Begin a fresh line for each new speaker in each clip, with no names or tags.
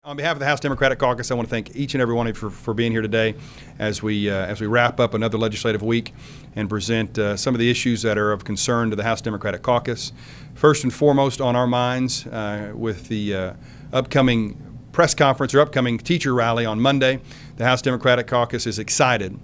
On behalf of the House Democratic Caucus, I want to thank each and every one of you for being here today as we wrap up another legislative week and present some of the issues that are of concern to the House Democratic Caucus. First and foremost on our minds with the upcoming press conference or upcoming teacher rally on Monday, the House Democratic Caucus is excited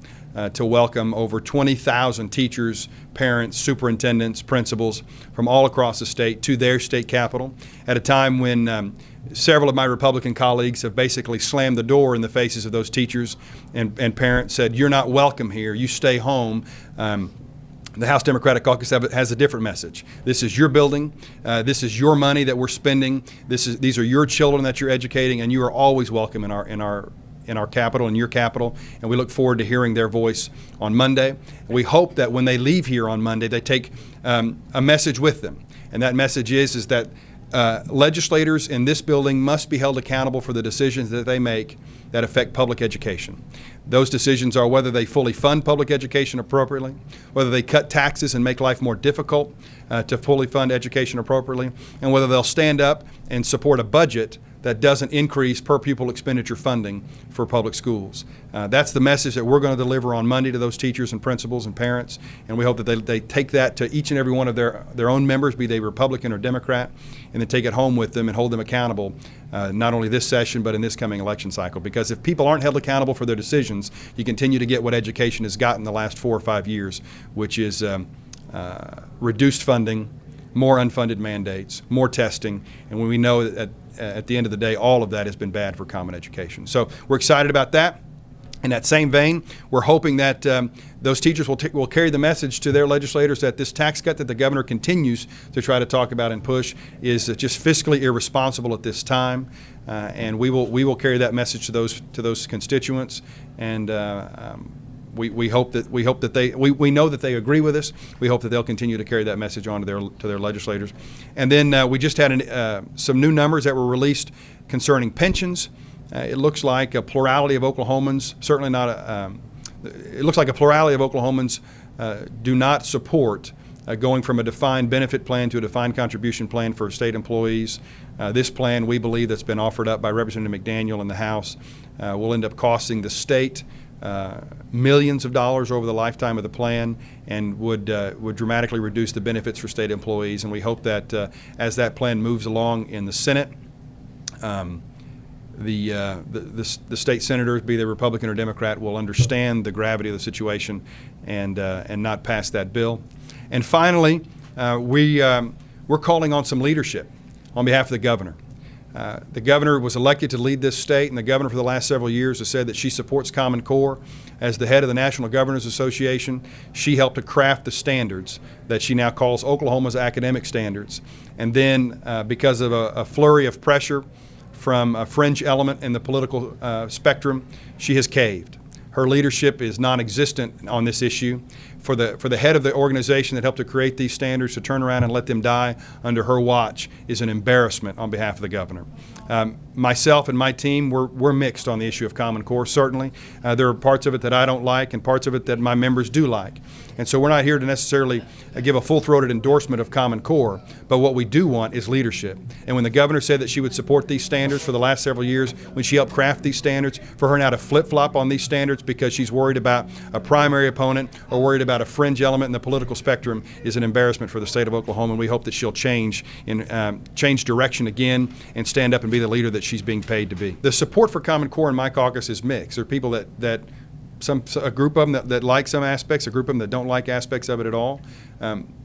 to welcome over 20,000 teachers, parents, superintendents, principals from all across the state to their state capitol at a time when several of my Republican colleagues have basically slammed the door in the faces of those teachers and parents, said, "You're not welcome here, you stay home." The House Democratic Caucus has a different message. This is your building. This is your money that we're spending. These are your children that you're educating, and you are always welcome in our capital, in your capital, and we look forward to hearing their voice on Monday. We hope that when they leave here on Monday, they take a message with them, and that message is that legislators in this building must be held accountable for the decisions that they make that affect public education. Those decisions are whether they fully fund public education appropriately, whether they cut taxes and make life more difficult to fully fund education appropriately, and whether they'll stand up and support a budget that doesn't increase per pupil expenditure funding for public schools. That's the message that we're going to deliver on Monday to those teachers and principals and parents, and we hope that they take that to each and every one of their own members, be they Republican or Democrat, and then take it home with them and hold them accountable, not only this session but in this coming election cycle. Because if people aren't held accountable for their decisions, you continue to get what education has gotten the last 4 or 5 years, which is reduced funding, more unfunded mandates, more testing, and when we know that at the end of the day, all of that has been bad for common education. So we're excited about that. In that same vein, we're hoping that those teachers will carry the message to their legislators that this tax cut that the governor continues to try to talk about and push is just fiscally irresponsible at this time, and we will carry that message to those constituents. And we know that they agree with us. We hope that they'll continue to carry that message on to their legislators. And then we just had some new numbers that were released concerning pensions. It looks like a plurality of Oklahomans, certainly not it looks like a plurality of Oklahomans do not support going from a defined benefit plan to a defined contribution plan for state employees. This plan, we believe, that's been offered up by Representative McDaniel in the House will end up costing the state millions of dollars over the lifetime of the plan, and would dramatically reduce the benefits for state employees. And we hope that as that plan moves along in the Senate, the state senators, be they Republican or Democrat, will understand the gravity of the situation and not pass that bill. And finally, we're calling on some leadership on behalf of the governor. The governor was elected to lead this state, and the governor for the last several years has said that she supports Common Core. As the head of the National Governors Association, she helped to craft the standards that she now calls Oklahoma's academic standards. And then because of a flurry of pressure from a fringe element in the political spectrum, she has caved. Her leadership is non-existent on this issue. For the head of the organization that helped to create these standards to turn around and let them die under her watch is an embarrassment on behalf of the governor. Myself and my team, we're mixed on the issue of Common Core, certainly. There are parts of it that I don't like and parts of it that my members do like. And so we're not here to necessarily give a full-throated endorsement of Common Core, but what we do want is leadership. And when the governor said that she would support these standards for the last several years, when she helped craft these standards, for her now to flip-flop on these standards because she's worried about a primary opponent or worried about a fringe element in the political spectrum is an embarrassment for the state of Oklahoma, and we hope that she'll change direction again and stand up and be the leader that she's being paid to be. The support for Common Core in my caucus is mixed. There are people a group of them that like some aspects, a group of them that don't like aspects of it at all.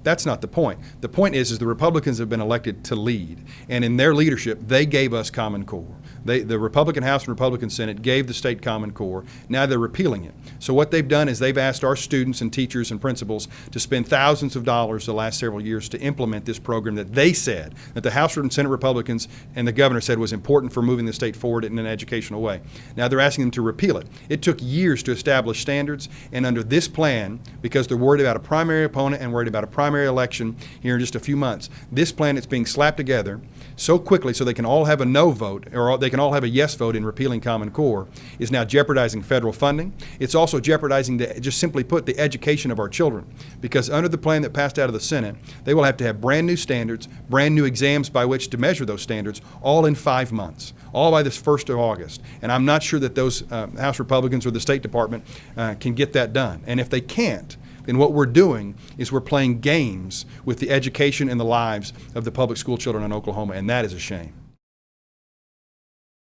That's not the point. The point is the Republicans have been elected to lead, and in their leadership, they gave us Common Core. The Republican House and Republican Senate gave the state Common Core. Now they're repealing it. So what they've done is they've asked our students and teachers and principals to spend thousands of dollars the last several years to implement this program that they said, that the House and Senate Republicans and the governor said was important for moving the state forward in an educational way. Now they're asking them to repeal it. It took years to establish standards, and under this plan, because they're worried about a primary opponent and worried about a primary election here in just a few months, this plan that's being slapped together so quickly so they can all have a no vote, or they can all have a yes vote in repealing Common Core, is now jeopardizing federal funding. It's also jeopardizing, just simply put, the education of our children. Because under the plan that passed out of the Senate, they will have to have brand new standards, brand new exams by which to measure those standards, all in 5 months, all by this 1st of August. And I'm not sure that those House Republicans or the State Department can get that done. And if they can't, then what we're doing is we're playing games with the education and the lives of the public school children in Oklahoma, and that is a shame.